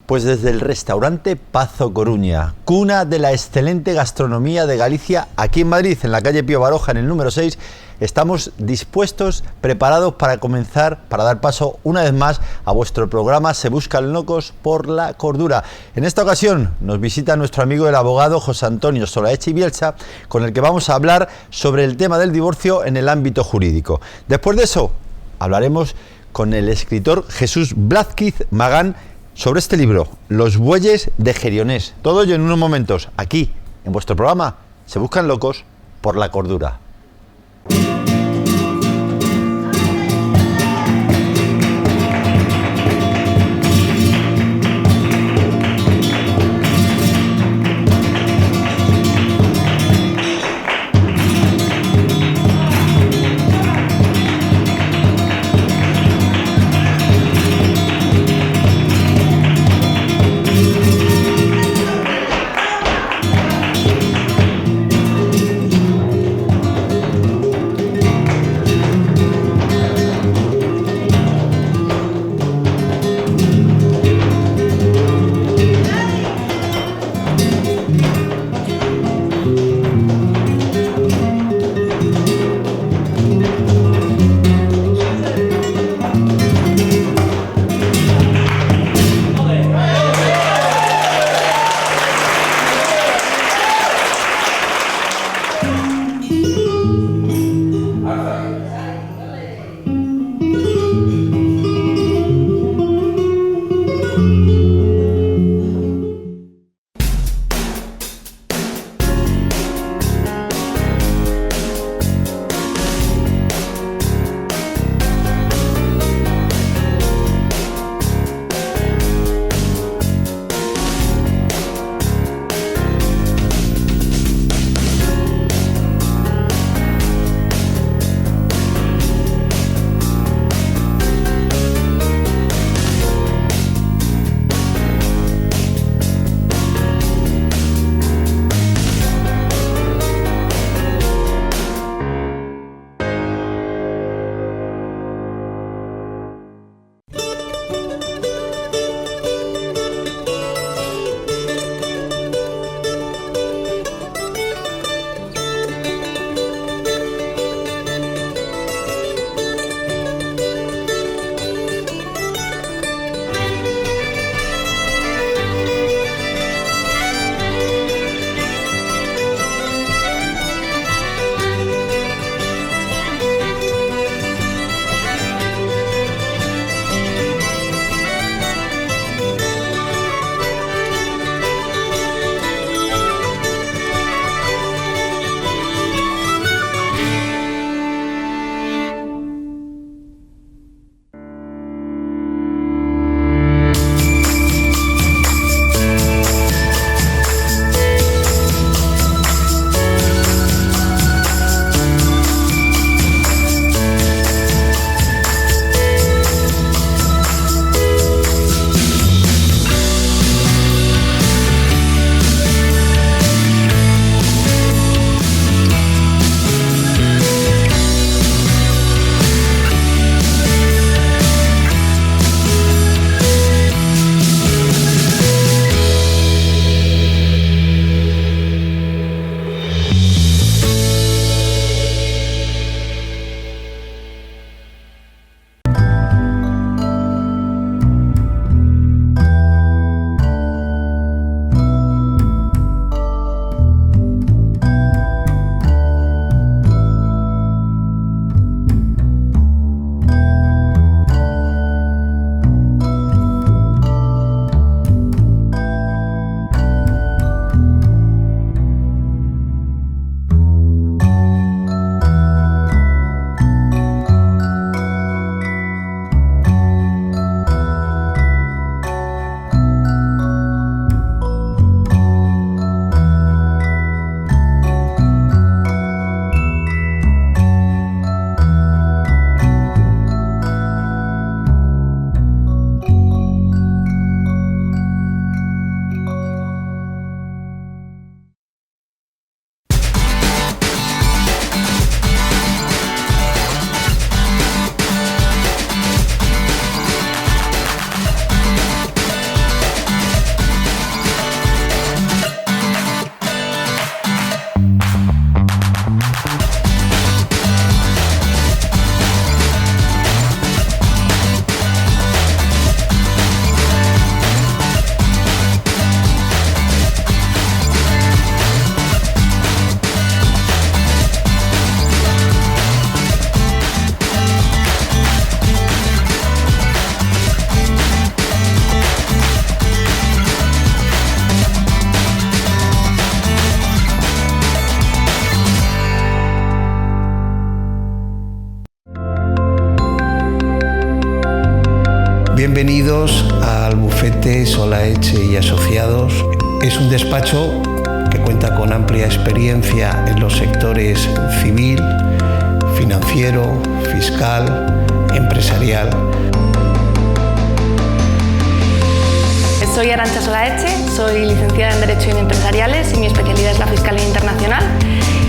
Pues desde el restaurante Pazo Coruña, cuna de la excelente gastronomía de Galicia, aquí en Madrid, en la calle Pío Baroja, en el número 6, estamos dispuestos, preparados para comenzar, para dar paso una vez más a vuestro programa Se Buscan Locos por la Cordura. En esta ocasión nos visita nuestro amigo el abogado José Antonio Solaeche y Bielsa, con el que vamos a hablar sobre el tema del divorcio en el ámbito jurídico. Después de eso, hablaremos con el escritor Jesús Blázquiz Magán sobre este libro, Los bueyes de Gerionés. Todo ello en unos momentos, aquí, en vuestro programa, Se Buscan Locos por la Cordura. Bienvenidos al bufete Solaeche y Asociados. Es un despacho que cuenta con amplia experiencia en los sectores civil, financiero, fiscal, empresarial. Soy Arantxa Solaeche, soy licenciada en Derecho y Empresariales y mi especialidad es la Fiscalía Internacional.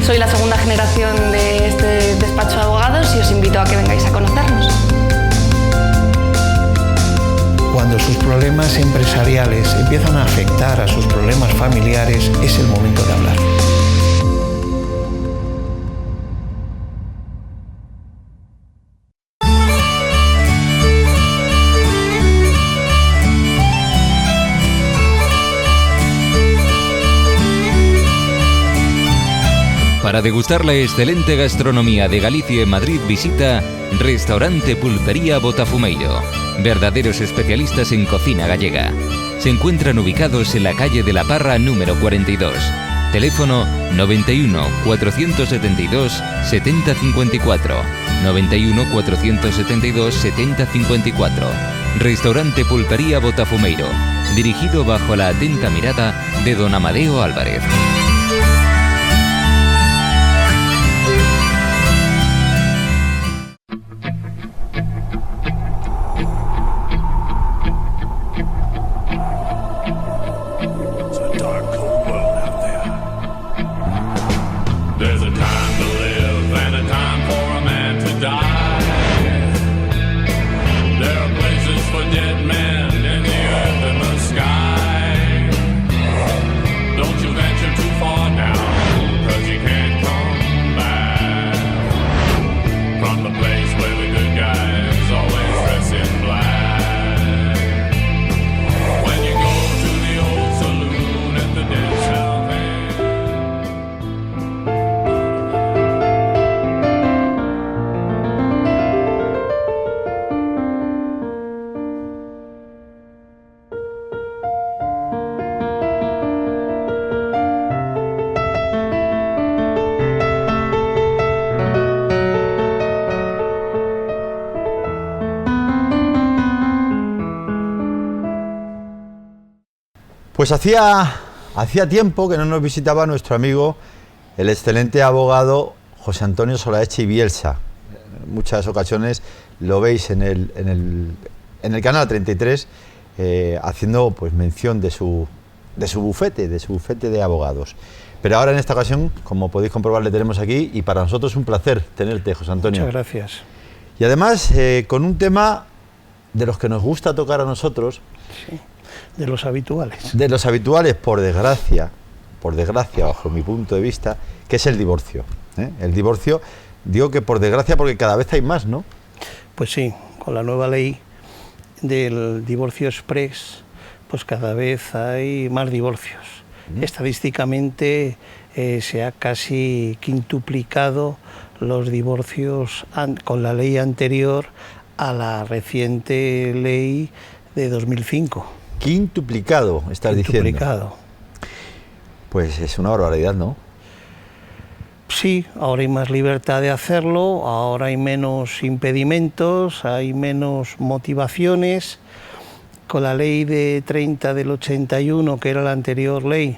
Soy la segunda generación de este despacho de abogados y os invito a que vengáis a conocernos. Cuando sus problemas empresariales empiezan a afectar a sus problemas familiares, es el momento de hablar. Para degustar la excelente gastronomía de Galicia y Madrid, visita Restaurante Pulpería Botafumeiro, verdaderos especialistas en cocina gallega. Se encuentran ubicados en la calle de la Parra número 42. Teléfono 91 472 7054. 91 472 7054. Restaurante Pulpería Botafumeiro, dirigido bajo la atenta mirada de don Amadeo Álvarez. Pues hacía tiempo que no nos visitaba nuestro amigo, el excelente abogado José Antonio Solaeche y Bielsa. En muchas ocasiones lo veis en el canal 33 haciendo pues mención de su bufete de abogados. Pero ahora en esta ocasión, como podéis comprobar, le tenemos aquí y para nosotros es un placer tenerte, José Antonio. Muchas gracias. Y además con un tema de los que nos gusta tocar a nosotros. Sí. De los habituales. De los habituales, por desgracia, bajo mi punto de vista, que es el divorcio. El divorcio, digo que por desgracia porque cada vez hay más, ¿no? Pues sí, con la nueva ley del divorcio express, pues cada vez hay más divorcios. Estadísticamente se ha casi quintuplicado los divorcios con la ley anterior a la reciente ley de 2005. Quintuplicado, estás diciendo. Pues es una barbaridad, ¿no? Sí, ahora hay más libertad de hacerlo, ahora hay menos impedimentos, hay menos motivaciones. Con la ley de 30 del 81, que era la anterior ley,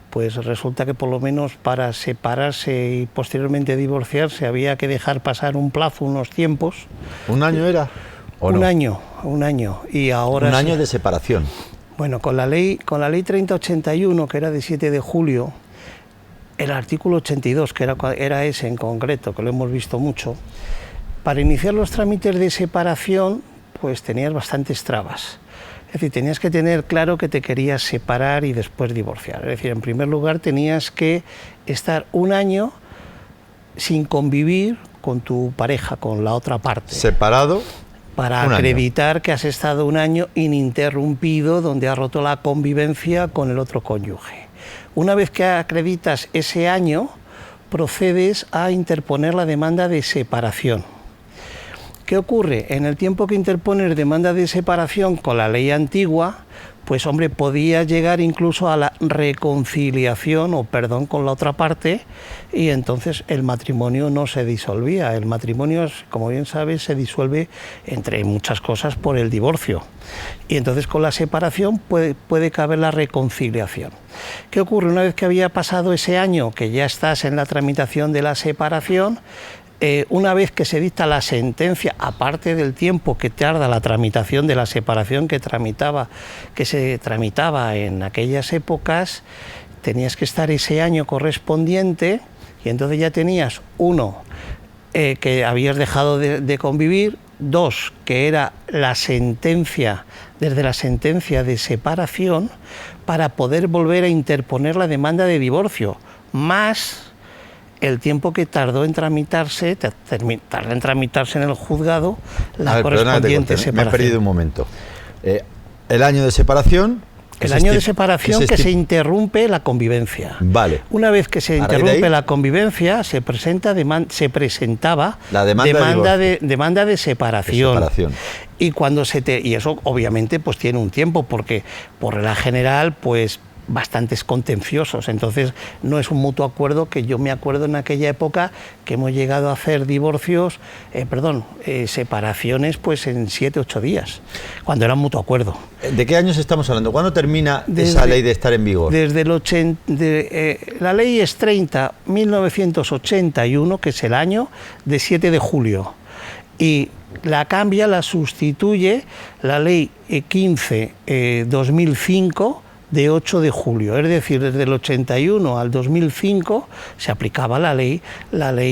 pues resulta que por lo menos para separarse y posteriormente divorciarse había que dejar pasar un plazo, unos tiempos. ¿Un año era? Un año. Y ahora un año de separación. Bueno, con la ley 3081, que era de 7 de julio, el artículo 82, que era ese en concreto, que lo hemos visto mucho, para iniciar los trámites de separación, pues tenías bastantes trabas. Es decir, tenías que tener claro que te querías separar y después divorciar. Es decir, en primer lugar tenías que estar un año sin convivir con tu pareja, con la otra parte. Separado. Para acreditar que has estado un año ininterrumpido donde has roto la convivencia con el otro cónyuge. Una vez que acreditas ese año, procedes a interponer la demanda de separación. ¿Qué ocurre? En el tiempo que interpones demanda de separación con la ley antigua, pues hombre, podía llegar incluso a la reconciliación o perdón con la otra parte, y entonces el matrimonio no se disolvía. El matrimonio, como bien sabes, se disuelve, entre muchas cosas, por el divorcio. Y entonces con la separación puede caber la reconciliación. ¿Qué ocurre? Una vez que había pasado ese año, que ya estás en la tramitación de la separación, una vez que se dicta la sentencia, aparte del tiempo que tarda la tramitación de la separación que se tramitaba en aquellas épocas, tenías que estar ese año correspondiente, y entonces ya tenías, uno, que habías dejado de convivir, dos, que era la sentencia, desde la sentencia de separación, para poder volver a interponer la demanda de divorcio, más el tiempo que tardó en tramitarse, tarda en tramitarse en el juzgado la correspondiente separación. Me he perdido un momento. El año de separación... El año de separación que se interrumpe la convivencia. Vale. Una vez que se interrumpe la convivencia, se presentaba la demanda de separación. Y cuando y eso obviamente pues tiene un tiempo, porque por regla general pues bastantes contenciosos, entonces no es un mutuo acuerdo, que yo me acuerdo en aquella época que hemos llegado a hacer separaciones pues en 7 u 8 días, cuando era un mutuo acuerdo. ¿De qué años estamos hablando? ¿Cuándo termina esa ley de estar en vigor? Desde la ley es 30.1981, que es el año de 7 de julio, y la sustituye la ley 15/2005, de 8 de julio, es decir, desde el 81 al 2005 se aplicaba la ley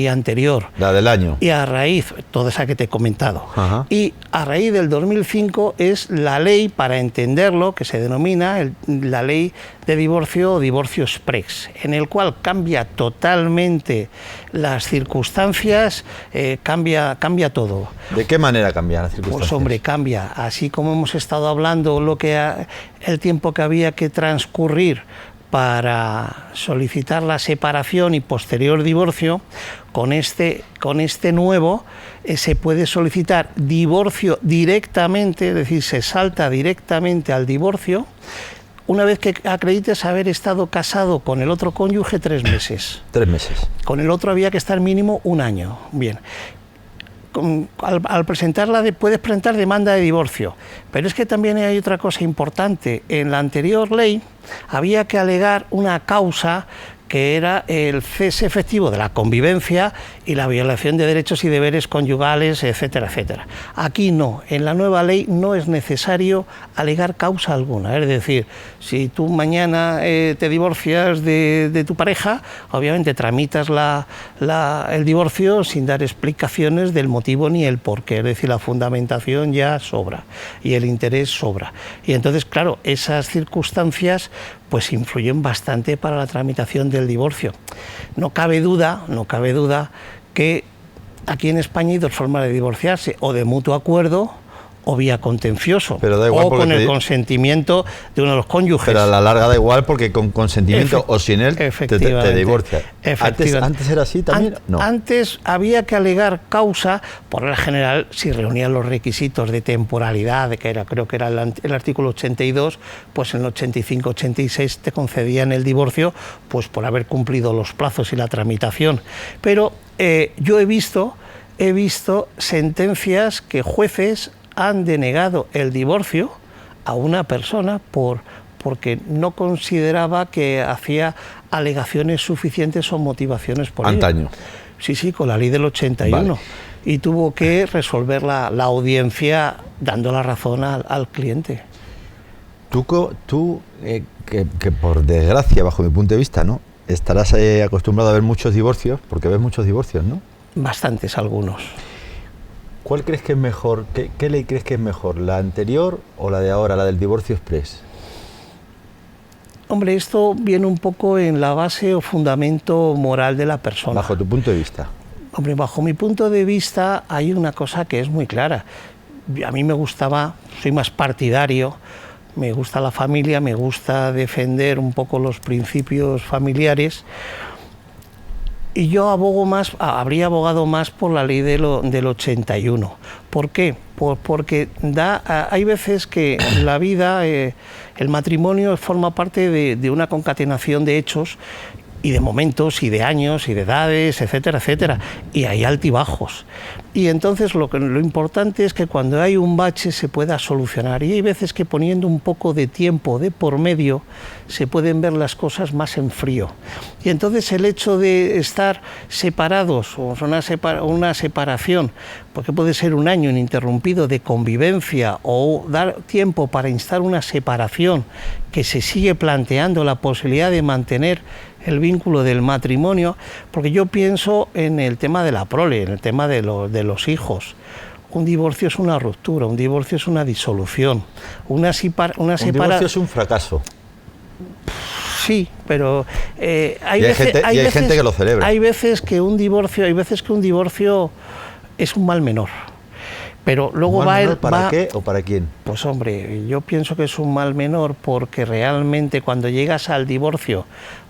anterior. La del año. Y a raíz, toda esa que te he comentado, y a raíz del 2005 es la ley, para entenderlo, que se denomina la ley de divorcio o divorcio express, en el cual cambia totalmente las circunstancias, cambia todo. ¿De qué manera cambian las circunstancias? Pues hombre, cambia, así como hemos estado hablando, el tiempo que había que transcurrir para solicitar la separación y posterior divorcio, con este nuevo se puede solicitar divorcio directamente, es decir, se salta directamente al divorcio, una vez que acredites haber estado casado con el otro cónyuge 3 meses. 3 meses. Con el otro había que estar mínimo 1 año. Bien. Al presentarla puedes presentar demanda de divorcio, pero es que también hay otra cosa importante. En la anterior ley había que alegar una causa, que era el cese efectivo de la convivencia y la violación de derechos y deberes conyugales, etcétera, etcétera. Aquí no, en la nueva ley no es necesario alegar causa alguna, es decir, si tú mañana te divorcias de tu pareja, obviamente tramitas el divorcio sin dar explicaciones del motivo ni el porqué, es decir, la fundamentación ya sobra y el interés sobra. Y entonces, claro, esas circunstancias pues influyen bastante para la tramitación del divorcio. No cabe duda que aquí en España hay 2 formas de divorciarse, o de mutuo acuerdo o vía contencioso, pero da igual, o con el consentimiento de uno de los cónyuges. Pero a la larga da igual, porque con consentimiento o sin él te divorcias. ¿Antes era así también? No. Antes había que alegar causa, por regla general, si reunían los requisitos de temporalidad, creo que era el artículo 82, pues en el 85-86 te concedían el divorcio pues por haber cumplido los plazos y la tramitación. Pero yo he visto sentencias que jueces han denegado el divorcio a una persona porque no consideraba que hacía alegaciones suficientes o motivaciones por ello. Antaño. Sí, con la ley del 81. Vale. Y tuvo que resolver la audiencia dando la razón al cliente. Tú que por desgracia, bajo mi punto de vista, ¿no?, estarás acostumbrado a ver muchos divorcios, porque ves muchos divorcios, ¿no? Bastantes, algunos. ¿Cuál crees que es mejor? ¿Qué ley crees que es mejor? ¿La anterior o la de ahora, la del divorcio express? Hombre, esto viene un poco en la base o fundamento moral de la persona. Bajo tu punto de vista. Hombre, bajo mi punto de vista hay una cosa que es muy clara. A mí me gustaba, soy más partidario, me gusta la familia, me gusta defender un poco los principios familiares. Y yo habría abogado más por la ley del 81. ¿Por qué? Porque hay veces que la vida, el matrimonio forma parte de una concatenación de hechos y de momentos y de años y de edades, etcétera, etcétera, y hay altibajos. Y entonces lo importante es que cuando hay un bache se pueda solucionar, y hay veces que poniendo un poco de tiempo de por medio se pueden ver las cosas más en frío. Y entonces el hecho de estar separados, o una separación, porque puede ser un año ininterrumpido de convivencia, o dar tiempo para instar una separación que se sigue planteando la posibilidad de mantener el vínculo del matrimonio, porque yo pienso en el tema de la prole, en el tema de los hijos. Un divorcio es una ruptura, un divorcio es una disolución, un divorcio es un fracaso. Sí, pero hay gente que lo celebra. Hay veces que un divorcio es un mal menor. Pero luego ¿Para qué o para quién? Pues hombre, yo pienso que es un mal menor porque realmente cuando llegas al divorcio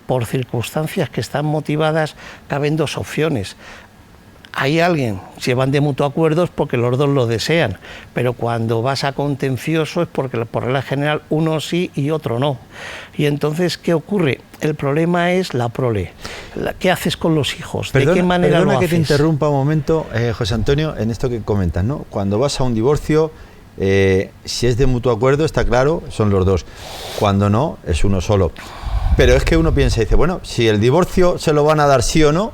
por circunstancias que están motivadas, caben dos opciones. Hay alguien, se van de mutuo acuerdo es porque los dos lo desean, pero cuando vas a contencioso es porque por regla general uno sí y otro no. Y entonces, ¿qué ocurre? El problema es la prole. ¿Qué haces con los hijos? ¿De qué manera lo haces? Perdona que te interrumpa un momento, José Antonio, en esto que comentas, ¿no? Cuando vas a un divorcio, si es de mutuo acuerdo, está claro, son los dos. Cuando no, es uno solo. Pero es que uno piensa y dice, bueno, si el divorcio se lo van a dar sí o no,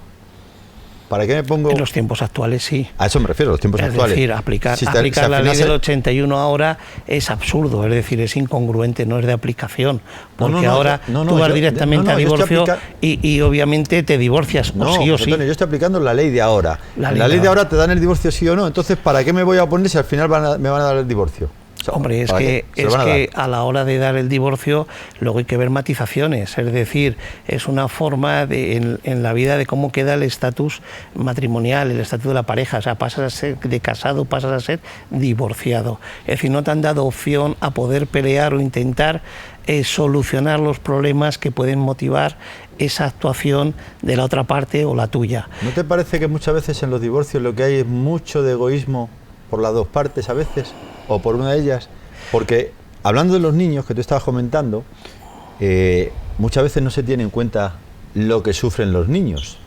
¿para qué me pongo...? En los tiempos actuales sí. A eso me refiero, los tiempos actuales. Es decir, aplicar la ley del 81 ahora es absurdo, es decir, es incongruente, no es de aplicación, porque ahora tú vas directamente a divorcio y obviamente te divorcias, o sí o sí. Antonio, yo estoy aplicando la ley de ahora. La ley de ahora te dan el divorcio sí o no, entonces ¿para qué me voy a poner si al final me van a dar el divorcio? O sea, hombre, es que a la hora de dar el divorcio luego hay que ver matizaciones, es decir, es una forma en la vida de cómo queda el estatus matrimonial, el estatus de la pareja, o sea, pasas a ser de casado, pasas a ser divorciado, es decir, no te han dado opción a poder pelear o intentar solucionar los problemas que pueden motivar esa actuación de la otra parte o la tuya. ¿No te parece que muchas veces en los divorcios lo que hay es mucho de egoísmo por las dos partes a veces? O por una de ellas, porque hablando de los niños que tú estabas comentando, muchas veces no se tiene en cuenta lo que sufren los niños,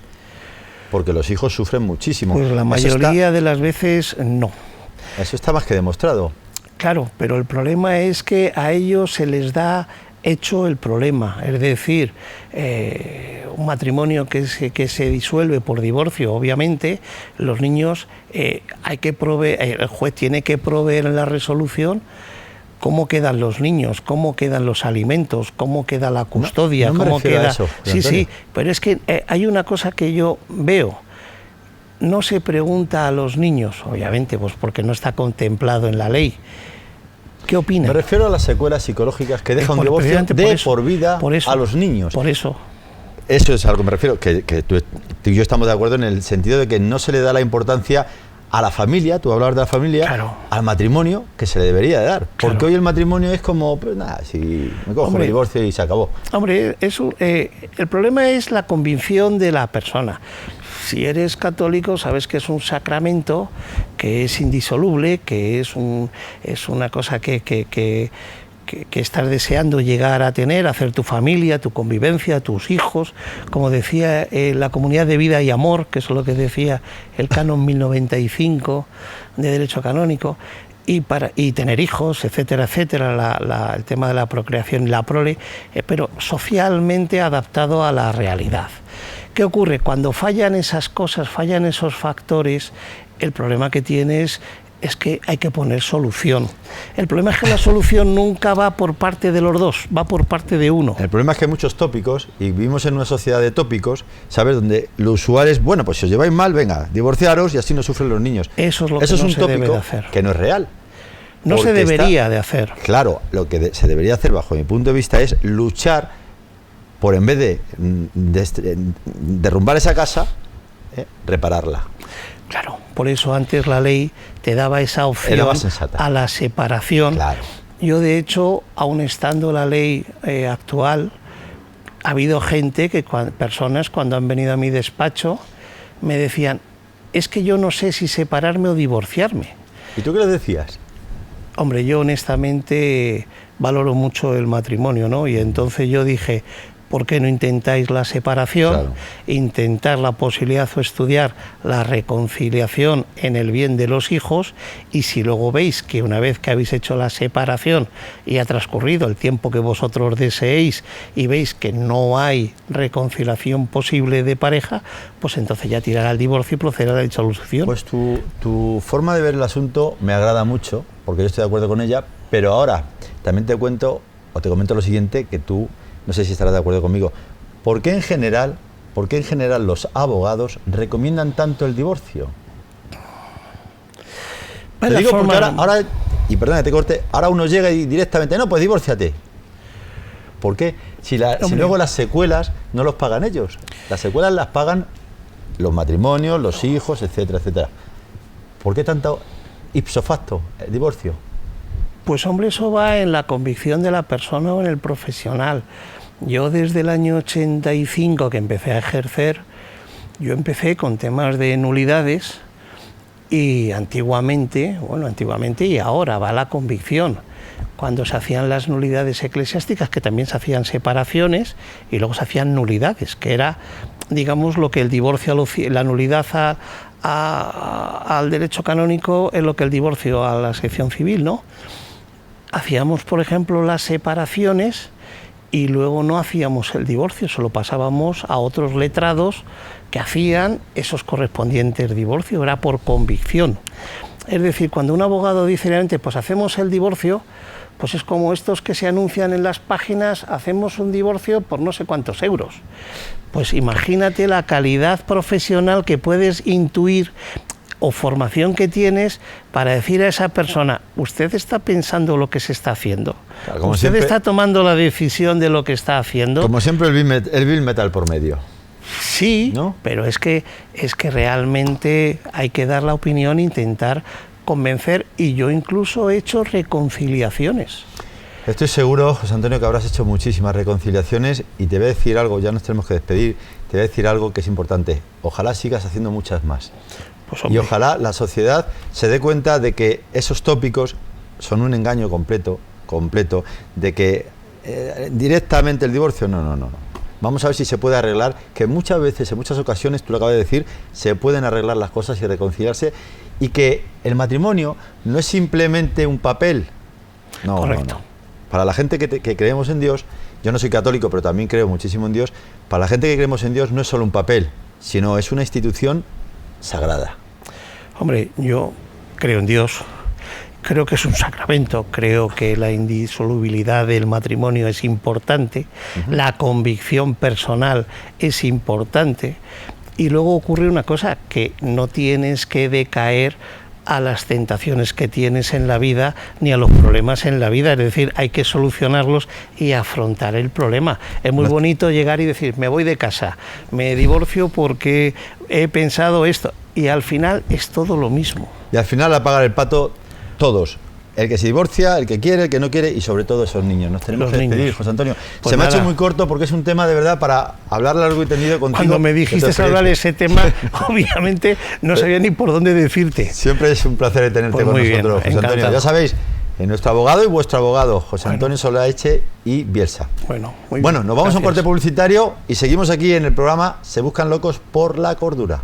porque los hijos sufren muchísimo. Pues la mayoría de las veces no. Eso está más que demostrado. Claro, pero el problema es que a ellos se les da hecho el problema, es decir, un matrimonio que se disuelve por divorcio, obviamente, los niños el juez tiene que proveer en la resolución cómo quedan los niños, cómo quedan los alimentos, cómo queda la custodia, cómo queda. Eso, sí, pero es que hay una cosa que yo veo. No se pregunta a los niños, obviamente, pues porque no está contemplado en la ley. ¿Qué opinan? Me refiero a las secuelas psicológicas que deja un divorcio por vida a los niños. Por eso. Eso es a lo que me refiero, que tú y yo estamos de acuerdo en el sentido de que no se le da la importancia a la familia, tú hablabas de la familia, claro, al matrimonio, que se le debería de dar. Porque claro, hoy el matrimonio es como, pues nada, si me cojo el divorcio y se acabó. Hombre, el problema es la convicción de la persona. Si eres católico, sabes que es un sacramento, que es indisoluble, que es una cosa que estás deseando llegar a tener, hacer tu familia, tu convivencia, tus hijos, como decía la comunidad de vida y amor, que es lo que decía el canon 1095 de Derecho Canónico, y tener hijos, etcétera, etcétera, el tema de la procreación y la prole, pero socialmente adaptado a la realidad. ¿Qué ocurre? Cuando fallan esas cosas, fallan esos factores, el problema que tienes es que hay que poner solución. El problema es que la solución nunca va por parte de los dos, va por parte de uno. El problema es que hay muchos tópicos, y vivimos en una sociedad de tópicos, ¿sabes? Donde lo usual es, bueno, pues si os lleváis mal, venga, divorciaros y así no sufren los niños. Eso es lo que no se debe de hacer. Que no es real. No se debería de hacer. Claro, lo que se debería hacer, bajo mi punto de vista, es luchar por, en vez de derrumbar esa casa, repararla. Claro, por eso antes la ley te daba esa opción a la separación. Claro. Yo, de hecho, aun estando la ley actual, ha habido gente, personas cuando han venido a mi despacho, me decían, es que yo no sé si separarme o divorciarme. ¿Y tú qué les decías? Hombre, yo honestamente valoro mucho el matrimonio, ¿no? Y entonces yo dije, ¿por qué no intentáis la separación? Claro. Intentar la posibilidad o estudiar la reconciliación en el bien de los hijos, y si luego veis que una vez que habéis hecho la separación y ha transcurrido el tiempo que vosotros deseéis y veis que no hay reconciliación posible de pareja, pues entonces ya tirar al divorcio y proceder a la disolución. Pues tu forma de ver el asunto me agrada mucho, porque yo estoy de acuerdo con ella, pero ahora también te comento lo siguiente, que tú, no sé si estarás de acuerdo conmigo. ¿Por qué en general los abogados recomiendan tanto el divorcio? Te digo porque ahora, y perdona que te corte, ahora uno llega y directamente, no, pues divórciate. ¿Por qué? Si luego las secuelas no los pagan ellos. Las secuelas las pagan los matrimonios, los hijos, etcétera, etcétera. ¿Por qué tanto ipso facto el divorcio? Pues hombre, eso va en la convicción de la persona o en el profesional. Yo desde el año 85 que empecé a ejercer, yo empecé con temas de nulidades, y antiguamente y ahora va la convicción. Cuando se hacían las nulidades eclesiásticas, que también se hacían separaciones, y luego se hacían nulidades, que era, digamos, lo que el divorcio, la nulidad al derecho canónico es lo que el divorcio a la sección civil, ¿no? Hacíamos, por ejemplo, las separaciones y luego no hacíamos el divorcio, solo pasábamos a otros letrados que hacían esos correspondientes divorcios, era por convicción. Es decir, cuando un abogado dice realmente, pues hacemos el divorcio, pues es como estos que se anuncian en las páginas, hacemos un divorcio por no sé cuántos euros. Pues imagínate la calidad profesional que puedes intuir o formación que tienes para decir a esa persona, usted está pensando lo que se está haciendo, claro, usted siempre está tomando la decisión de lo que está haciendo. Como siempre el Bill Metal por medio. Sí, ¿no? Pero es que realmente hay que dar la opinión, intentar convencer, y yo incluso he hecho reconciliaciones. Estoy seguro, José Antonio, que habrás hecho muchísimas reconciliaciones, y te voy a decir algo, ya nos tenemos que despedir, te voy a decir algo que es importante, ojalá sigas haciendo muchas más. Pues, y ojalá la sociedad se dé cuenta de que esos tópicos son un engaño completo, de que directamente el divorcio, no. Vamos a ver si se puede arreglar, que muchas veces, en muchas ocasiones, tú lo acabas de decir, se pueden arreglar las cosas y reconciliarse, y que el matrimonio no es simplemente un papel. No, correcto. No. Para la gente que creemos en Dios, yo no soy católico, pero también creo muchísimo en Dios, para la gente que creemos en Dios no es solo un papel, sino es una institución sagrada. Hombre, yo creo en Dios, creo que es un sacramento, creo que la indisolubilidad del matrimonio es importante, la convicción personal es importante, y luego ocurre una cosa, que no tienes que decaer a las tentaciones que tienes en la vida ni a los problemas en la vida, es decir, hay que solucionarlos y afrontar el problema. Es muy bonito llegar y decir, me voy de casa, me divorcio porque he pensado esto, y al final es todo lo mismo. Y al final a pagar el pato todos, el que se divorcia, el que quiere, el que no quiere, y sobre todo esos niños. Nos tenemos que despedir, José Antonio. Pues se me ha hecho muy corto porque es un tema de verdad para hablar largo y tendido contigo. Cuando me dijiste hablar de ese tema, obviamente no sabía ni por dónde decirte. Siempre es un placer tenerte con nosotros, bien, José Antonio. Ya sabéis, nuestro abogado y vuestro abogado, José Antonio Solaeche y Bielsa. Bueno, nos vamos a un corte publicitario y seguimos aquí en el programa Se Buscan Locos por la Cordura.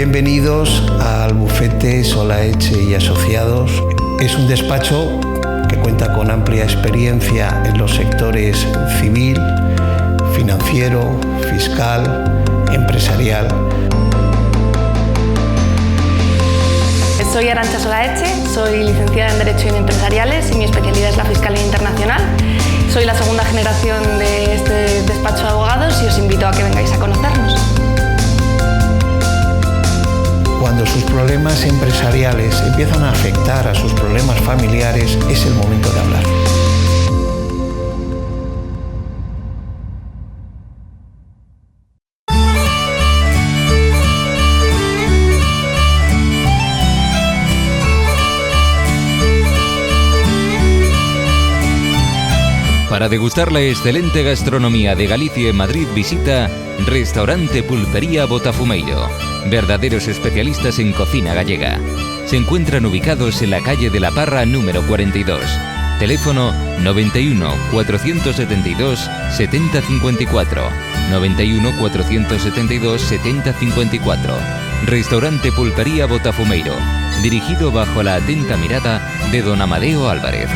Bienvenidos al bufete Solaeche y Asociados. Es un despacho que cuenta con amplia experiencia en los sectores civil, financiero, fiscal, empresarial. Soy Arantxa Solaeche, soy licenciada en Derecho y en Empresariales y mi especialidad es la Fiscalía Internacional. Soy la segunda generación de este despacho de abogados y os invito a que vengáis a conocernos. Cuando sus problemas empresariales empiezan a afectar a sus problemas familiares, es el momento de hablar. Para degustar la excelente gastronomía de Galicia y Madrid, visita Restaurante Pulpería Botafumeiro, verdaderos especialistas en cocina gallega. Se encuentran ubicados en la calle de la Parra número 42. Teléfono 91 472 7054. 91 472 7054. Restaurante Pulpería Botafumeiro, dirigido bajo la atenta mirada de don Amadeo Álvarez.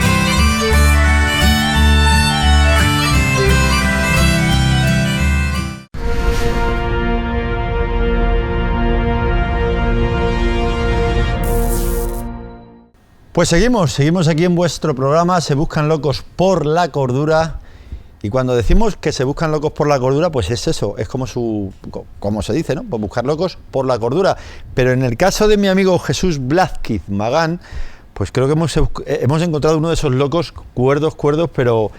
Pues seguimos aquí en vuestro programa Se Buscan Locos por la Cordura, y cuando decimos que se buscan locos por la cordura, pues es eso, es como se dice, ¿no? Pues buscar locos por la cordura. Pero en el caso de mi amigo Jesús Blázquez Magán, pues creo que hemos encontrado uno de esos locos cuerdos, pero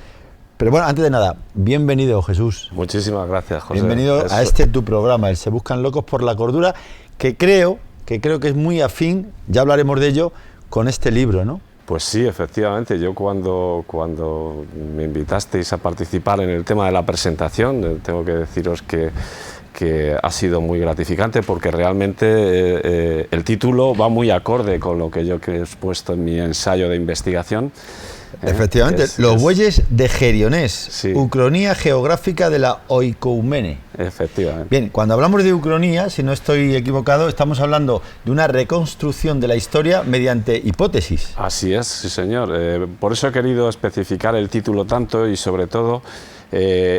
bueno, antes de nada, bienvenido, Jesús. Muchísimas gracias, José. Bienvenido a tu programa, el Se Buscan Locos por la Cordura, que creo que es muy afín, ya hablaremos de ello, con este libro, ¿no? Pues sí, efectivamente. Yo cuando me invitasteis a participar en el tema de la presentación, tengo que deciros que ha sido muy gratificante, porque realmente el título va muy acorde con lo que yo he expuesto en mi ensayo de investigación. Efectivamente, los bueyes de Gerionés, sí. Ucronía geográfica de la Oikoumene. Efectivamente. Bien, cuando hablamos de ucronía, si no estoy equivocado, estamos hablando de una reconstrucción de la historia mediante hipótesis. Así es, sí señor. Por eso he querido especificar el título tanto y sobre todo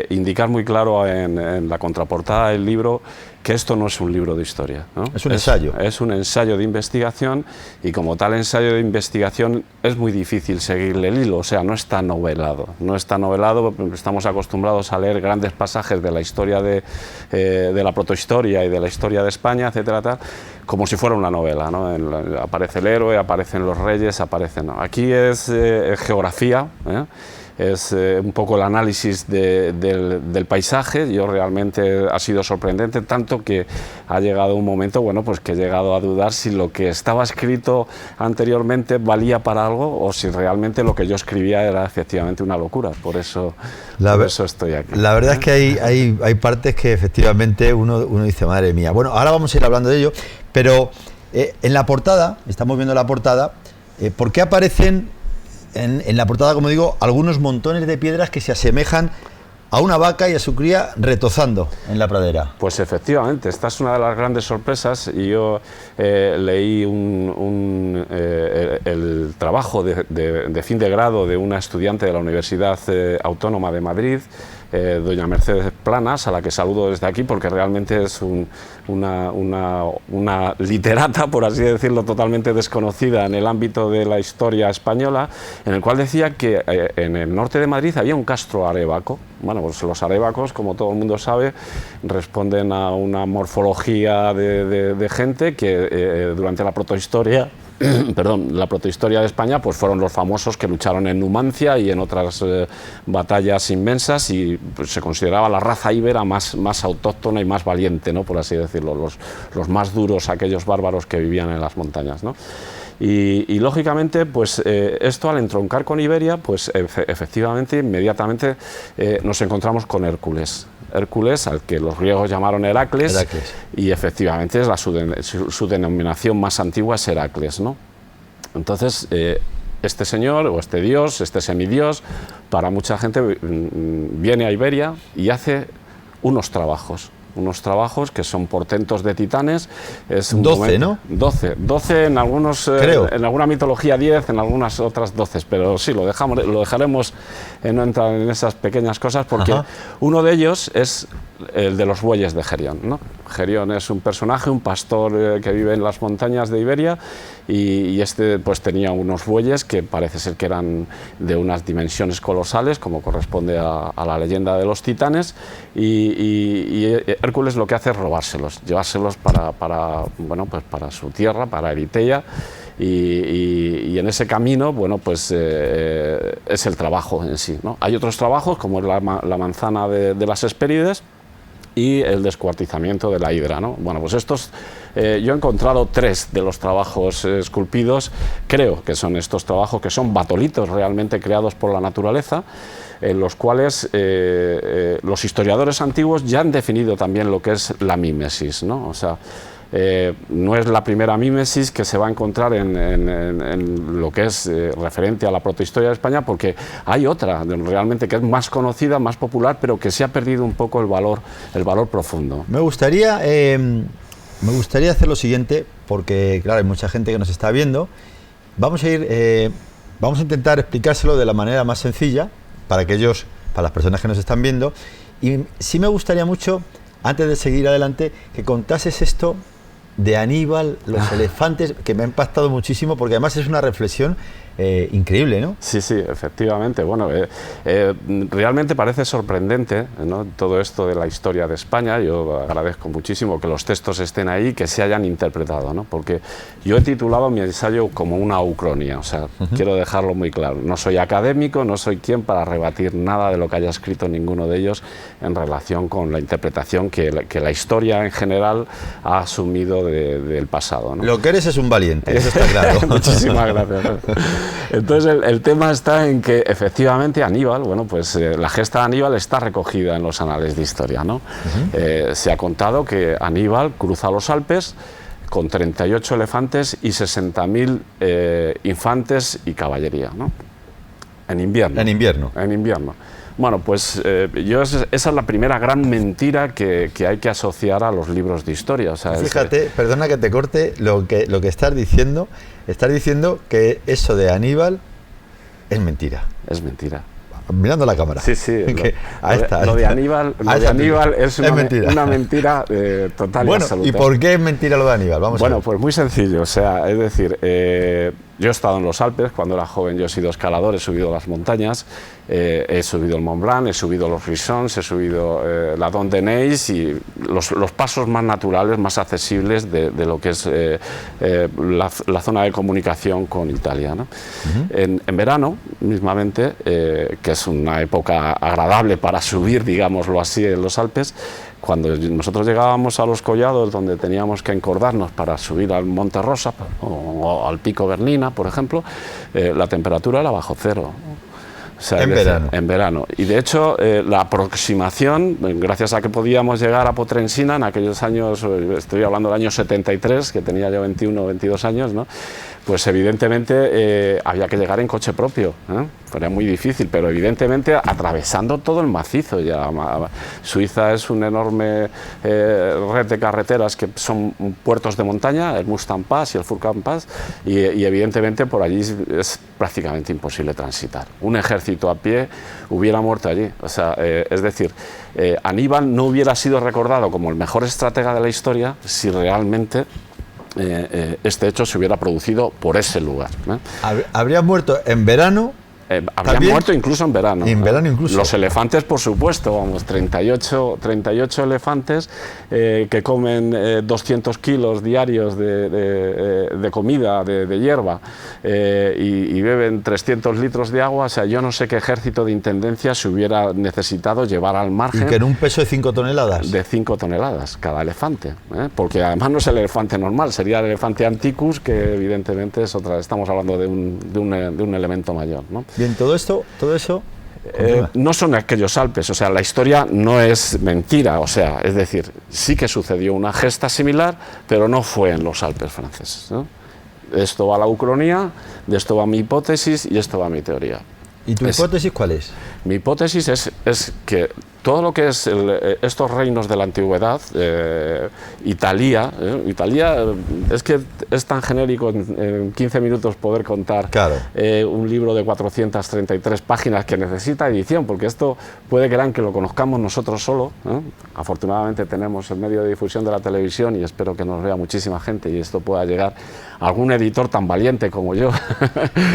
indicar muy claro en la contraportada del libro que esto no es un libro de historia, ¿no? Es un ensayo. Es un ensayo de investigación, y como tal ensayo de investigación es muy difícil seguirle el hilo, o sea, no está novelado. No está novelado, estamos acostumbrados a leer grandes pasajes de la historia de la protohistoria y de la historia de España, etcétera, tal, como si fuera una novela, ¿no? Aparece el héroe, aparecen los reyes, aparecen... ¿no? Aquí es geografía, es un poco el análisis del paisaje. Yo realmente ha sido sorprendente, tanto que ha llegado un momento, bueno, pues que he llegado a dudar si lo que estaba escrito anteriormente valía para algo o si realmente lo que yo escribía era efectivamente una locura. Por eso estoy aquí. La verdad es que hay partes que efectivamente uno dice, madre mía. Bueno, ahora vamos a ir hablando de ello, pero en la portada, estamos viendo la portada, ¿por qué aparecen en la portada, como digo, algunos montones de piedras que se asemejan a una vaca y a su cría retozando en la pradera? Pues efectivamente, esta es una de las grandes sorpresas, y yo leí el trabajo de fin de grado de una estudiante de la Universidad Autónoma de Madrid, doña Mercedes Planas, a la que saludo desde aquí, porque realmente es una literata, por así decirlo, totalmente desconocida en el ámbito de la historia española, en el cual decía que en el norte de Madrid había un castro arévaco. Bueno, pues los arébacos, como todo el mundo sabe, responden a una morfología de gente que durante la protohistoria la protohistoria de España, pues fueron los famosos que lucharon en Numancia y en otras batallas inmensas, y pues, se consideraba la raza íbera más autóctona y más valiente, ¿no? Por así decirlo, los más duros, aquellos bárbaros que vivían en las montañas, ¿no? Y lógicamente, pues esto al entroncar con Iberia, pues efectivamente, inmediatamente nos encontramos con Hércules, al que los griegos llamaron Heracles. Y efectivamente es su denominación más antigua es Heracles, ¿no? Entonces, este señor, o este dios, este semidios, para mucha gente viene a Iberia y hace unos trabajos. unos trabajos que son portentos de titanes. Es 12, ¿no? 12 en algunos, creo. En alguna mitología 10, en algunas otras 12, pero sí, lo dejaremos no entrar en esas pequeñas cosas, porque uno de ellos es el de los bueyes de Gerión, ¿no? Gerión es un personaje, un pastor que vive en las montañas de Iberia, y este pues tenía unos bueyes que parece ser que eran de unas dimensiones colosales, como corresponde a la leyenda de los titanes, y Hércules lo que hace es robárselos, llevárselos bueno, pues para su tierra, para Eritea. Y en ese camino, bueno, pues es el trabajo en sí, ¿no? Hay otros trabajos, como es la manzana de las Hespérides y el descuartizamiento de la hidra, ¿no? Bueno, pues estos, yo he encontrado 3 de los trabajos esculpidos, creo que son estos trabajos, que son batolitos realmente creados por la naturaleza, en los cuales los historiadores antiguos ya han definido también lo que es la mímesis, ¿no? O sea, no es la primera mímesis que se va a encontrar en lo que es referente a la protohistoria de España, porque hay otra realmente que es más conocida, más popular, pero que se ha perdido un poco el valor profundo. Me gustaría hacer lo siguiente, porque claro, hay mucha gente que nos está viendo. Vamos a intentar explicárselo de la manera más sencilla para las personas que nos están viendo, y sí me gustaría mucho, antes de seguir adelante, que contases esto de Aníbal, los elefantes, que me ha impactado muchísimo, porque además es una reflexión increíble, ¿no? Sí, sí, efectivamente. Bueno, realmente parece sorprendente, ¿no?, todo esto de la historia de España. Yo agradezco muchísimo que los textos estén ahí, que se hayan interpretado, ¿no? Porque yo he titulado mi ensayo como una ucronia, o sea, quiero dejarlo muy claro. No soy académico, no soy quien para rebatir nada de lo que haya escrito ninguno de ellos en relación con la interpretación que la historia en general ha asumido del pasado, ¿no? Lo que eres es un valiente, eso está claro. Muchísimas gracias. Entonces el tema está en que efectivamente Aníbal, bueno, pues la gesta de Aníbal está recogida en los anales de historia, ¿no? Se ha contado que Aníbal cruza los Alpes con 38 elefantes y 60.000 infantes y caballería, ¿no? En invierno. En invierno. En invierno. Bueno, pues esa es la primera gran mentira que hay que asociar a los libros de historia. O sea, fíjate, perdona que te corte, lo que estás diciendo que eso de Aníbal es mentira. Es mentira. Mirando la cámara. Sí, sí. Lo de Aníbal es una mentira total y absoluta. ¿Y por qué es mentira lo de Aníbal? Vamos a ver. Pues muy sencillo. O sea, es decir, yo he estado en los Alpes, cuando era joven yo he sido escalador, he subido las montañas, he subido el Mont Blanc, he subido los Grisons, he subido la Dent de Neige, y los pasos más naturales, más accesibles de lo que es la zona de comunicación con Italia, ¿no? En verano, mismamente, que es una época agradable para subir, digámoslo así, en los Alpes, cuando nosotros llegábamos a los collados donde teníamos que encordarnos para subir al Monte Rosa o al Pico Bernina, por ejemplo, la temperatura era bajo cero. O sea, en verano. Y de hecho, la aproximación, gracias a que podíamos llegar a Potrensina en aquellos años, estoy hablando del año 73, que tenía yo 21 o 22 años, ¿no? Pues evidentemente había que llegar en coche propio, ¿eh? Era muy difícil, pero evidentemente atravesando todo el macizo. Ya Suiza es una enorme red de carreteras que son puertos de montaña, el Mustang Pass y el Furcan Pass, y evidentemente por allí es prácticamente imposible transitar. Un ejército a pie hubiera muerto allí. O sea, es decir, Aníbal no hubiera sido recordado como el mejor estratega de la historia si realmente este hecho se hubiera producido por ese lugar, ¿eh? ¿Habría muerto en verano? Habrían muerto incluso en verano. En verano incluso. Los elefantes, por supuesto, vamos, 38 elefantes que comen 200 kilos diarios de comida, de hierba, y beben 300 litros de agua. O sea, yo no sé qué ejército de intendencia se hubiera necesitado llevar al margen. ¿Y que en un peso de 5 toneladas? De 5 toneladas cada elefante, ¿eh? Porque además no es el elefante normal, sería el elefante anticus, que evidentemente es otra. Estamos hablando de un elemento mayor, ¿no? Bien, todo eso... no son aquellos Alpes, o sea, la historia no es mentira, o sea, es decir, sí que sucedió una gesta similar, pero no fue en los Alpes franceses, ¿no? Esto va a la ucronía, de esto va mi hipótesis y esto va mi teoría. ¿Y tu hipótesis cuál es? Mi hipótesis es que todo lo que es estos reinos de la antigüedad, Italia es que es tan genérico en 15 minutos poder contar un libro de 433 páginas que necesita edición, porque esto puede que lo conozcamos nosotros solo, ¿no? Afortunadamente tenemos el medio de difusión de la televisión y espero que nos vea muchísima gente y esto pueda llegar a algún editor tan valiente como yo.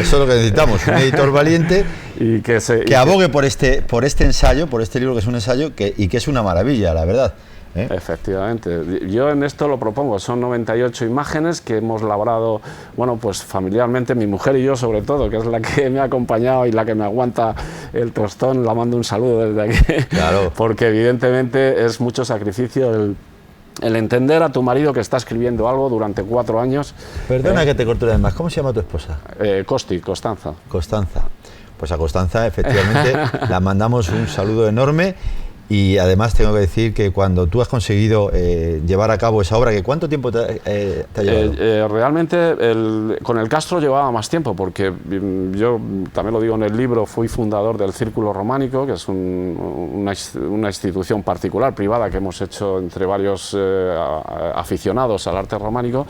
Eso es lo que necesitamos, un editor valiente y que abogue por este ensayo, por este libro que es un ensayo y que es una maravilla, la verdad. Efectivamente, yo en esto lo propongo, son 98 imágenes que hemos labrado, bueno, pues familiarmente, mi mujer y yo sobre todo, que es la que me ha acompañado y la que me aguanta el tostón, la mando un saludo desde aquí, porque evidentemente es mucho sacrificio el entender a tu marido que está escribiendo algo durante 4 años. Perdona que te corte una vez más, ¿cómo se llama tu esposa? Constanza. Constanza, pues a Constanza efectivamente la mandamos un saludo enorme. Y además tengo que decir que cuando tú has conseguido llevar a cabo esa obra, que ¿cuánto tiempo te ha llevado? Realmente con el Castro llevaba más tiempo, porque yo también lo digo en el libro, fui fundador del Círculo Románico, que es una institución particular, privada, que hemos hecho entre varios aficionados al arte románico.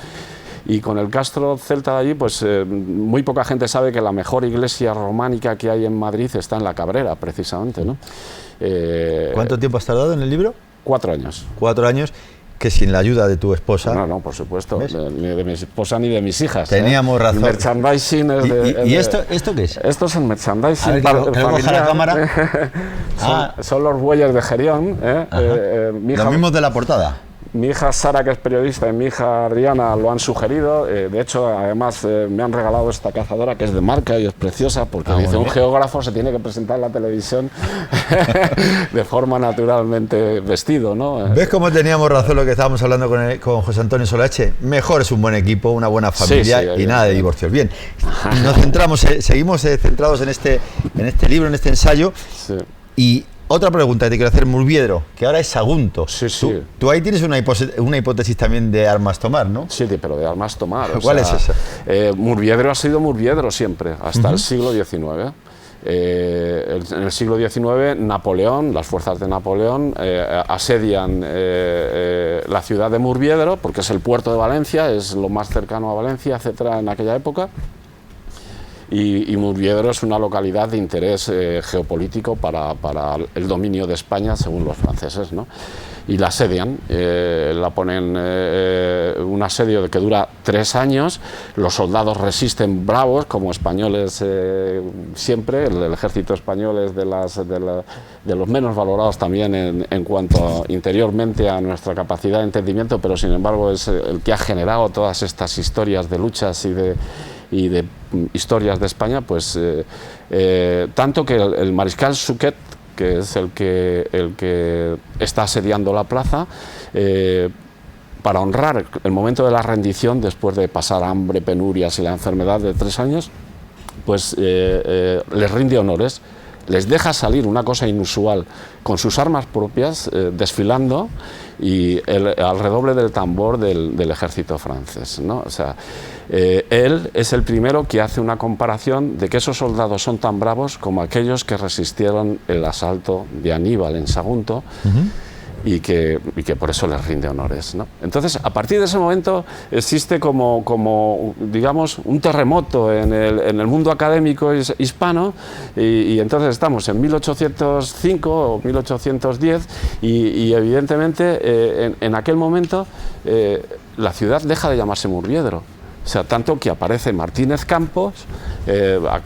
Y con el Castro Celta de allí, pues muy poca gente sabe que la mejor iglesia románica que hay en Madrid está en La Cabrera, precisamente, ¿no? ¿Cuánto tiempo has tardado en el libro? 4 años. 4 años, que sin la ayuda de tu esposa... No, por supuesto, ni de mi esposa ni de mis hijas. Teníamos razón. El merchandising es ¿Y esto qué es? Esto es el merchandising familiar. La cámara. Son los bueyes de Gerión. Los mismos de la portada. Mi hija Sara, que es periodista, y mi hija Rihanna lo han sugerido. De hecho, además, me han regalado esta cazadora que es de marca y es preciosa, porque dice, un geógrafo se tiene que presentar en la televisión de forma naturalmente vestido, ¿no? ¿Ves cómo teníamos razón lo que estábamos hablando con José Antonio Solache? Mejor es un buen equipo, una buena familia y nada de divorcios. Bien, nos centramos, seguimos centrados en este libro, en este ensayo. Sí. Y otra pregunta que te quiero hacer, Murviedro, que ahora es Sagunto. Sí. Tú ahí tienes una hipótesis también de armas tomar, ¿no? Sí, pero de armas tomar. ¿Cuál es esa? Murviedro ha sido Murviedro siempre, hasta el siglo XIX. En el siglo XIX, Napoleón, las fuerzas de Napoleón, asedian la ciudad de Murviedro, porque es el puerto de Valencia, es lo más cercano a Valencia, etcétera, en aquella época. Y Murviedro es una localidad de interés geopolítico para el dominio de España, según los franceses, ¿no? Y la asedian, la ponen un asedio que dura 3 años, los soldados resisten bravos, como españoles siempre, el ejército español es de los menos valorados también en cuanto interiormente a nuestra capacidad de entendimiento, pero sin embargo es el que ha generado todas estas historias de luchas y de historias de España, pues tanto que el mariscal Suquet, que es el que está asediando la plaza, para honrar el momento de la rendición, después de pasar hambre, penurias y la enfermedad de 3 años, pues les rinde honores, les deja salir, una cosa inusual, con sus armas propias, desfilando, y al redoble del tambor del ejército francés, ¿no? O sea, él es el primero que hace una comparación de que esos soldados son tan bravos como aquellos que resistieron el asalto de Aníbal en Sagunto, y que por eso les rinde honores, ¿no? Entonces, a partir de ese momento existe como digamos, un terremoto en el mundo académico hispano, y entonces estamos en 1805 o 1810 y evidentemente en aquel momento la ciudad deja de llamarse Murviedro. O sea, tanto que aparece Martínez Campos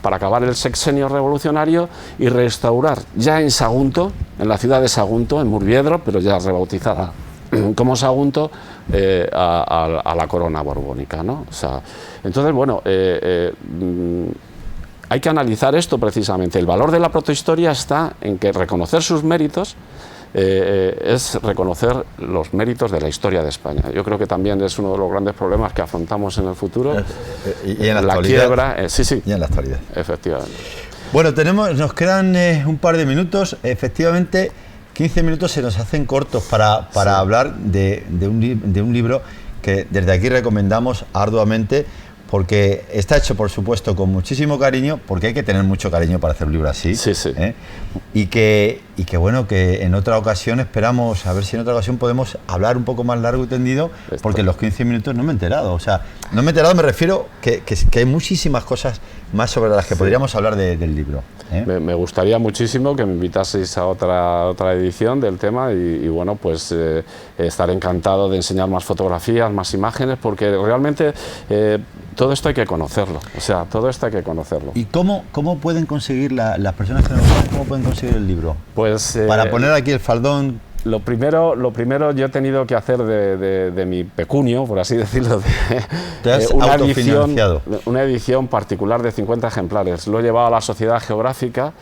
para acabar el sexenio revolucionario y restaurar ya en Sagunto, en la ciudad de Sagunto, en Murviedro, pero ya rebautizada como Sagunto, a la corona borbónica, ¿no? O sea, entonces, bueno, hay que analizar esto precisamente. El valor de la protohistoria está en que reconocer sus méritos es reconocer los méritos de la historia de España. Yo creo que también es uno de los grandes problemas que afrontamos en el futuro. Y en la actualidad. Quiebra, sí. Y en la actualidad. Efectivamente. Bueno, nos quedan un par de minutos. Efectivamente, 15 minutos se nos hacen cortos para hablar de un libro que desde aquí recomendamos arduamente, porque está hecho, por supuesto, con muchísimo cariño, porque hay que tener mucho cariño para hacer un libro así. Sí, sí. Y que bueno, que en otra ocasión esperamos, a ver si en otra ocasión podemos hablar un poco más largo y tendido, porque en los 15 minutos no me he enterado. O sea, no me he enterado, me refiero que hay muchísimas cosas más sobre las que podríamos hablar del libro. Me gustaría muchísimo que me invitaseis a otra edición del tema y bueno, pues estaré encantado de enseñar más fotografías, más imágenes, porque realmente todo esto hay que conocerlo, o sea, todo esto hay que conocerlo. ¿Y cómo pueden conseguir las personas que nos ven, cómo pueden conseguir el libro? Pues para poner aquí el faldón. Lo primero yo he tenido que hacer de mi pecunio, por así decirlo, ¿Te has autofinanciado? Una edición particular de 50 ejemplares. Lo he llevado a la Sociedad Geográfica,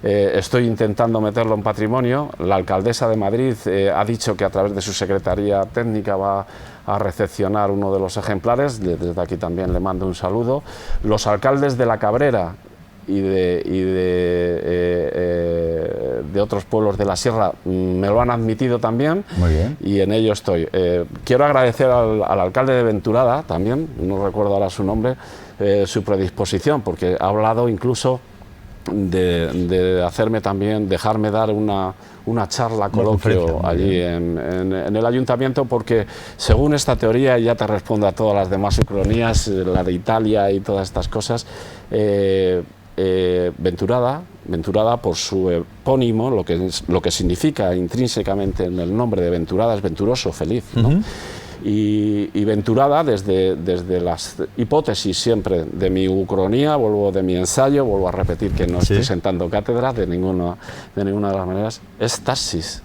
estoy intentando meterlo en patrimonio. La alcaldesa de Madrid ha dicho que a través de su secretaría técnica va a recepcionar uno de los ejemplares, desde aquí también le mando un saludo. Los alcaldes de La Cabrera y de otros pueblos de la sierra me lo han admitido también. Muy bien. Y en ello estoy. Quiero agradecer al alcalde de Venturada también, no recuerdo ahora su nombre, su predisposición, porque ha hablado incluso de hacerme también, dejarme dar una charla, coloquio allí en el ayuntamiento, porque según esta teoría, ya te respondo a todas las demás ucronías, la de Italia y todas estas cosas, Venturada por su epónimo, lo que significa intrínsecamente en el nombre de Venturada es venturoso, feliz, ¿no? Y Venturada, desde las hipótesis siempre de mi ucronía, de mi ensayo, vuelvo a repetir que no estoy sentando cátedra de ninguna de las maneras, es Tarsis,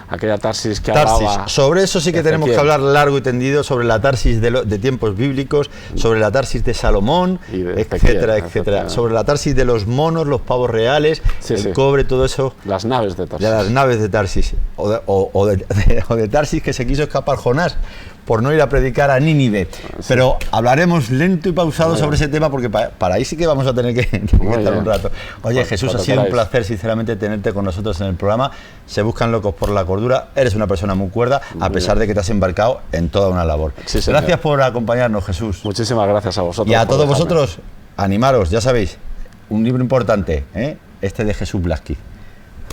aquella Tarsis que hablaba... Sobre eso sí que tenemos que hablar largo y tendido, sobre la Tarsis de tiempos bíblicos, sobre la Tarsis de Salomón, etcétera, etcétera, sobre la Tarsis de los monos, los pavos reales, el cobre, todo eso. Las naves de Tarsis. Las naves de Tarsis, o de Tarsis, que se quiso escapar Jonás por no ir a predicar a Nínive. Pero hablaremos lento y pausado sobre ese tema, porque para ahí sí que vamos a tener que estar un rato. Oye, Jesús, ha sido un placer sinceramente tenerte con nosotros en el programa. Se buscan locos por la cordura. Eres una persona muy cuerda, a pesar de que te has embarcado en toda una labor. Gracias por acompañarnos, Jesús. Muchísimas gracias a vosotros. Y a todos vosotros, animaros, ya sabéis, un libro importante, este de Jesús Blasky.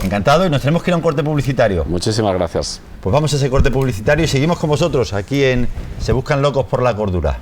Encantado, y nos tenemos que ir a un corte publicitario. Muchísimas gracias. Pues vamos a ese corte publicitario y seguimos con vosotros aquí en Se Buscan Locos por la Cordura.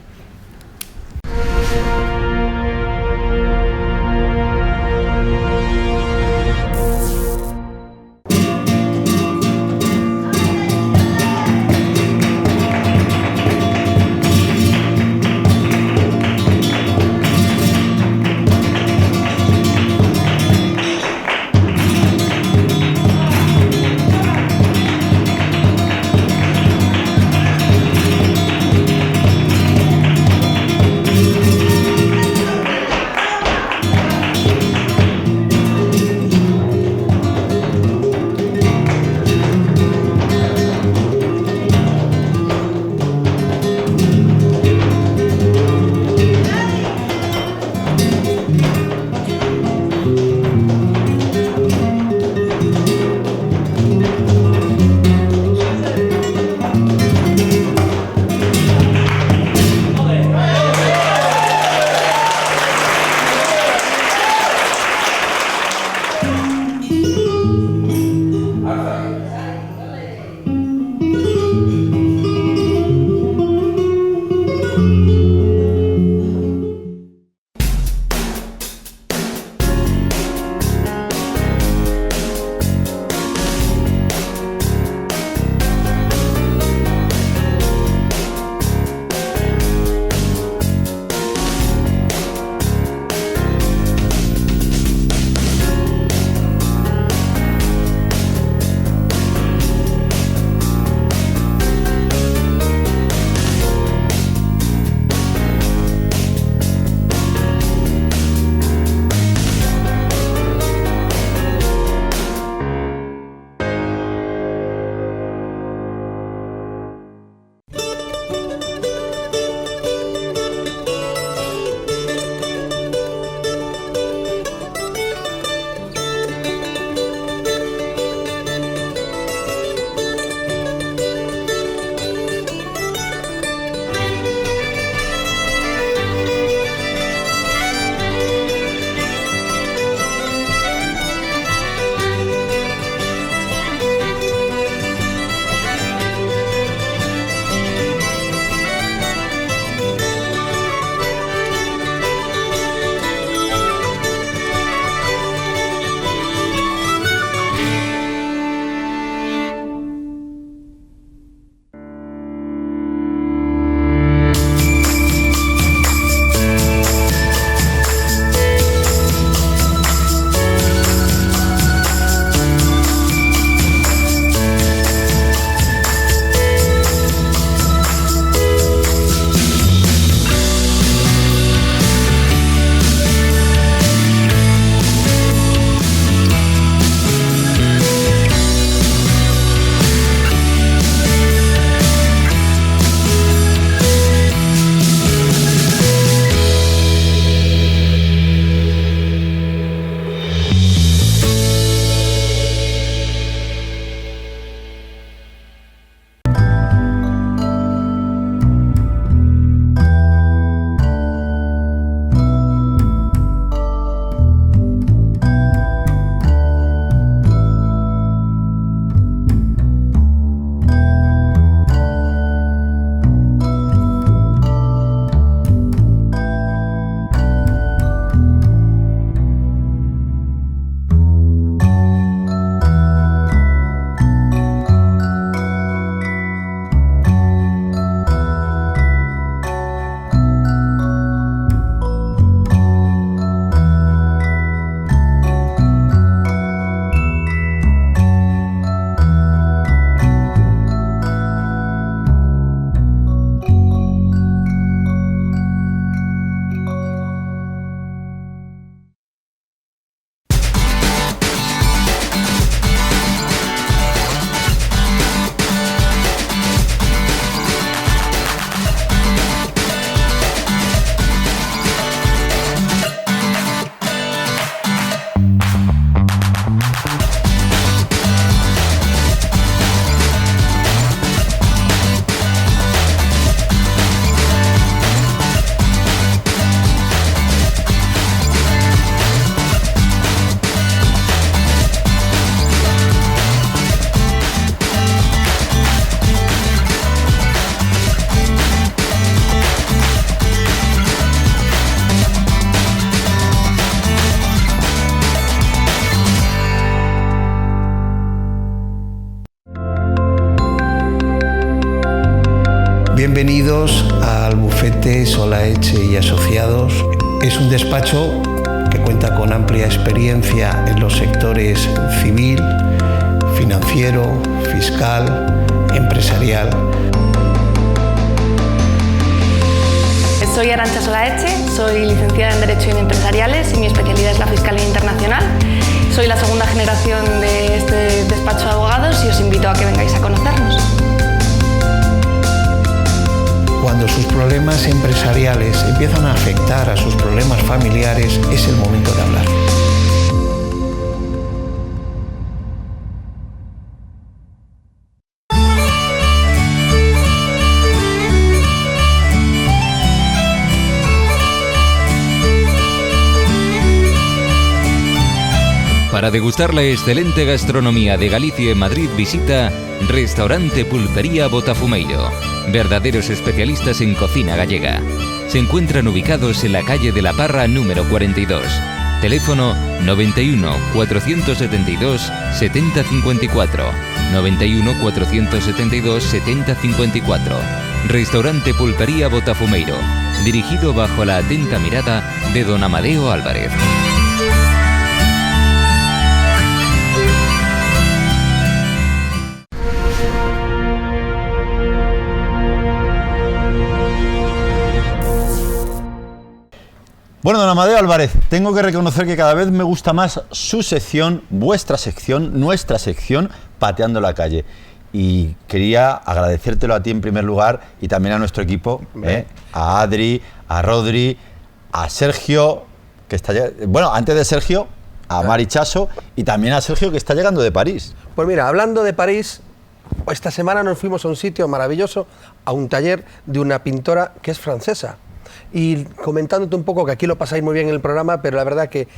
Bienvenidos al bufete Solaeche y Asociados. Es un despacho que cuenta con amplia experiencia en los sectores civil, financiero, fiscal, empresarial. Soy Arantxa Solaeche, soy licenciada en Derecho y Empresariales y mi especialidad es la Fiscalía Internacional. Soy la segunda generación de este despacho de abogados y os invito a que vengáis a conocernos. Cuando sus problemas empresariales empiezan a afectar a sus problemas familiares, es el momento de hablar. Para degustar la excelente gastronomía de Galicia y Madrid, visita Restaurante Pulpería Botafumeiro, verdaderos especialistas en cocina gallega. Se encuentran ubicados en la calle de la Parra número 42. Teléfono 91 472 7054. 91 472 7054. Restaurante Pulpería Botafumeiro, dirigido bajo la atenta mirada de don Amadeo Álvarez. Bueno, don Amadeo Álvarez, tengo que reconocer que cada vez me gusta más su sección, vuestra sección, nuestra sección, Pateando la Calle. Y quería agradecértelo a ti en primer lugar y también a nuestro equipo, a Adri, a Rodri, a Sergio, que está bueno, antes de Sergio, a Mari Chaso y también a Sergio, que está llegando de París. Pues mira, hablando de París, esta semana nos fuimos a un sitio maravilloso, a un taller de una pintora que es francesa. Y comentándote un poco, que aquí lo pasáis muy bien en el programa, pero la verdad que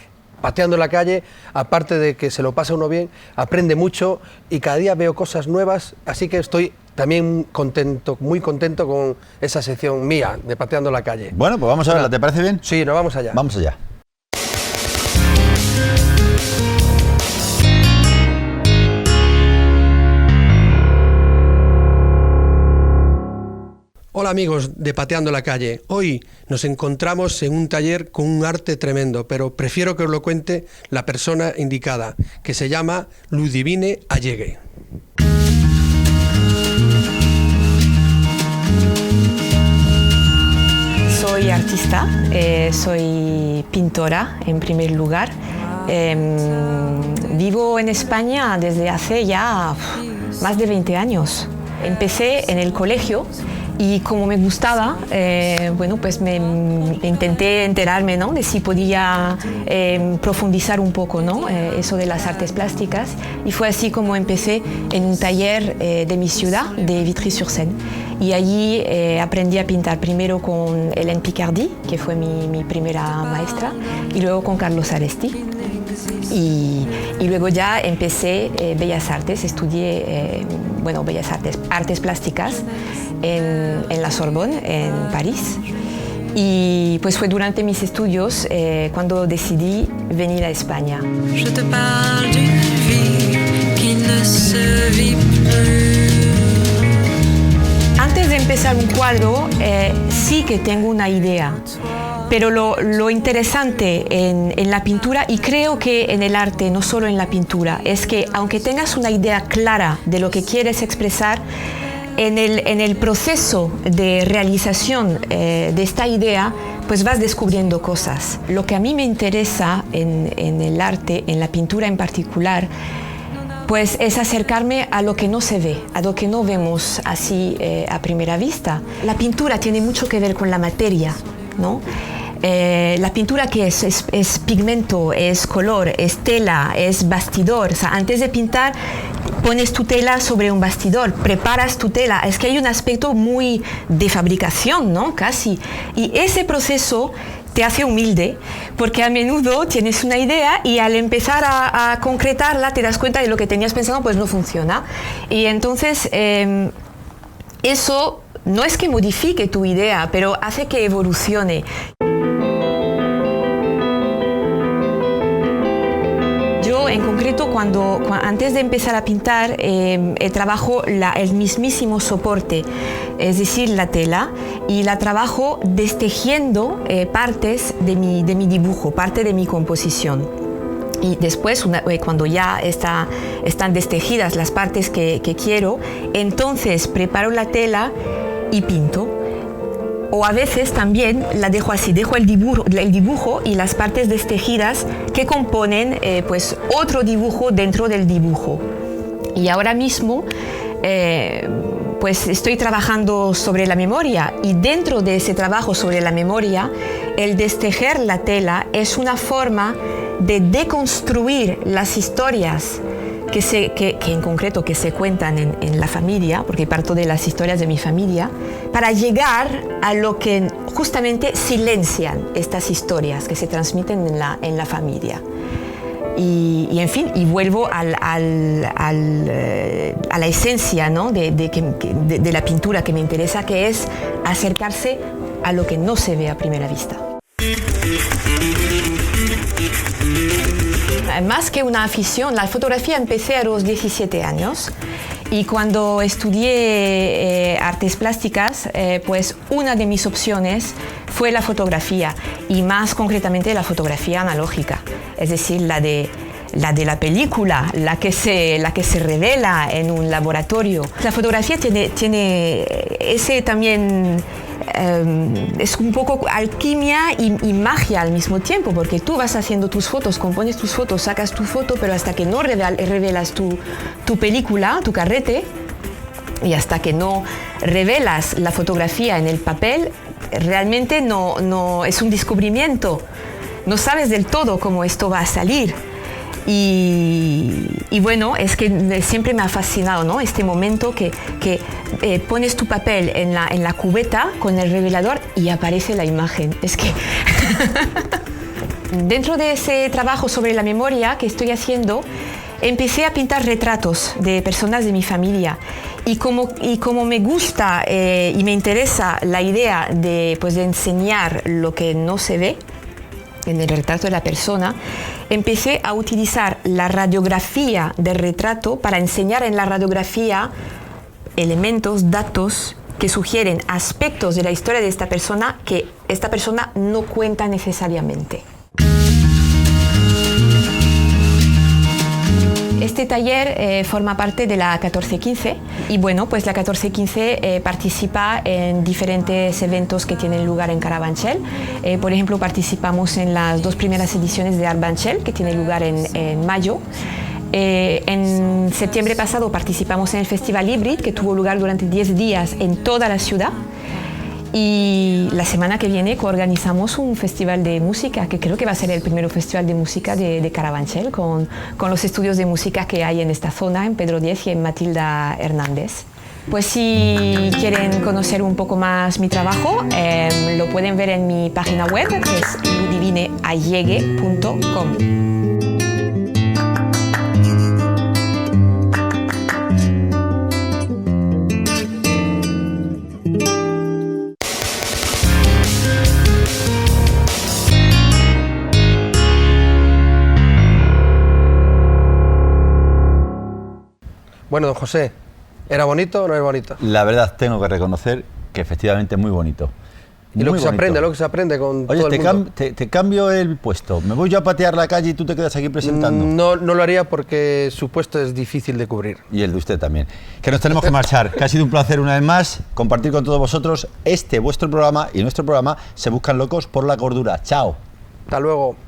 Pateando la Calle, aparte de que se lo pasa uno bien, aprende mucho y cada día veo cosas nuevas, así que estoy también contento, muy contento con esa sección mía de Pateando la Calle. Bueno, pues vamos a verla, ¿te parece bien? Sí, nos vamos allá. Vamos allá. Hola amigos de Pateando la Calle, hoy nos encontramos en un taller con un arte tremendo, pero prefiero que os lo cuente la persona indicada, que se llama Ludivine Allegue. Soy artista, soy pintora en primer lugar. Vivo en España desde hace ya más de 20 años. Empecé en el colegio. Y como me gustaba, bueno, pues me intenté enterarme, ¿no?, de si podía profundizar un poco, ¿no?, eso de las artes plásticas. Y fue así como empecé en un taller de mi ciudad, de Vitry-sur-Seine. Y allí aprendí a pintar primero con Hélène Picardie, que fue mi primera maestra, y luego con Carlos Aresti. Y luego ya empecé Bellas Artes, estudié Bellas Artes, artes plásticas en la Sorbonne, en París. Y pues fue durante mis estudios cuando decidí venir a España. Je te parle d'une vie qui ne se vit plus. Antes de empezar un cuadro, sí que tengo una idea. Pero lo interesante en la pintura, y creo que en el arte, no solo en la pintura, es que aunque tengas una idea clara de lo que quieres expresar, en el proceso de realización de esta idea, pues vas descubriendo cosas. Lo que a mí me interesa en el arte, en la pintura en particular, pues es acercarme a lo que no se ve, a lo que no vemos así a primera vista. La pintura tiene mucho que ver con la materia, ¿no? La pintura, ¿qué es? Es pigmento, es color, es tela, es bastidor. O sea, antes de pintar, pones tu tela sobre un bastidor, preparas tu tela. Es que hay un aspecto muy de fabricación, ¿no? Casi. Y ese proceso te hace humilde, porque a menudo tienes una idea y al empezar a concretarla te das cuenta de lo que tenías pensado, pues no funciona. Y entonces eso no es que modifique tu idea, pero hace que evolucione. Yo yo en concreto antes de empezar a pintar trabajo el mismísimo soporte, es decir, la tela, y la trabajo destejiendo partes de mi dibujo, parte de mi composición. Y después, cuando ya están destejidas las partes que quiero, entonces preparo la tela y pinto. O a veces también la dejo así, dejo el dibujo y las partes destejidas que componen pues otro dibujo dentro del dibujo. Y ahora mismo pues estoy trabajando sobre la memoria, y dentro de ese trabajo sobre la memoria, el destejer la tela es una forma de deconstruir las historias que en concreto que se cuentan en la familia, porque parto de las historias de mi familia, para llegar a lo que justamente silencian estas historias que se transmiten en la familia. Y en fin, y vuelvo a la esencia, ¿no? de la pintura que me interesa, que es acercarse a lo que no se ve a primera vista. Más que una afición, la fotografía empecé a los 17 años, y cuando estudié artes plásticas, pues una de mis opciones fue la fotografía, y más concretamente la fotografía analógica, es decir, la de la película, la que se revela en un laboratorio. La fotografía tiene ese también... es un poco alquimia y magia al mismo tiempo, porque tú vas haciendo tus fotos, compones tus fotos, sacas tu foto, pero hasta que no revelas tu película, tu carrete, y hasta que no revelas la fotografía en el papel, realmente no es un descubrimiento. No sabes del todo cómo esto va a salir. Y bueno, es que siempre me ha fascinado, ¿no? Este momento que pones tu papel en la cubeta con el revelador y aparece la imagen. Es que dentro de ese trabajo sobre la memoria que estoy haciendo, empecé a pintar retratos de personas de mi familia, y como me gusta y me interesa la idea de enseñar lo que no se ve en el retrato de la persona, empecé a utilizar la radiografía del retrato para enseñar en la radiografía elementos, datos que sugieren aspectos de la historia de esta persona que esta persona no cuenta necesariamente. Este taller forma parte de la 1415, y bueno, pues la 1415 participa en diferentes eventos que tienen lugar en Carabanchel. Por ejemplo, participamos en las 2 primeras ediciones de Arbanchel, que tiene lugar en mayo. En septiembre pasado participamos en el Festival Híbrid, que tuvo lugar durante 10 días en toda la ciudad. Y la semana que viene coorganizamos un festival de música, que creo que va a ser el primer festival de música de Carabanchel, con los estudios de música que hay en esta zona, en Pedro X y en Matilda Hernández. Pues si quieren conocer un poco más mi trabajo, lo pueden ver en mi página web, que es ludivineallegue.com. Bueno, don José, ¿era bonito o no era bonito? La verdad, tengo que reconocer que efectivamente es muy bonito. Y lo que se aprende con todo el mundo. Te cambio el puesto. Me voy yo a patear la calle y tú te quedas aquí presentando. No lo haría porque su puesto es difícil de cubrir. Y el de usted también. Que nos tenemos que marchar. Que ha sido un placer una vez más compartir con todos vosotros vuestro programa y nuestro programa Se Buscan Locos por la Cordura. Chao. Hasta luego.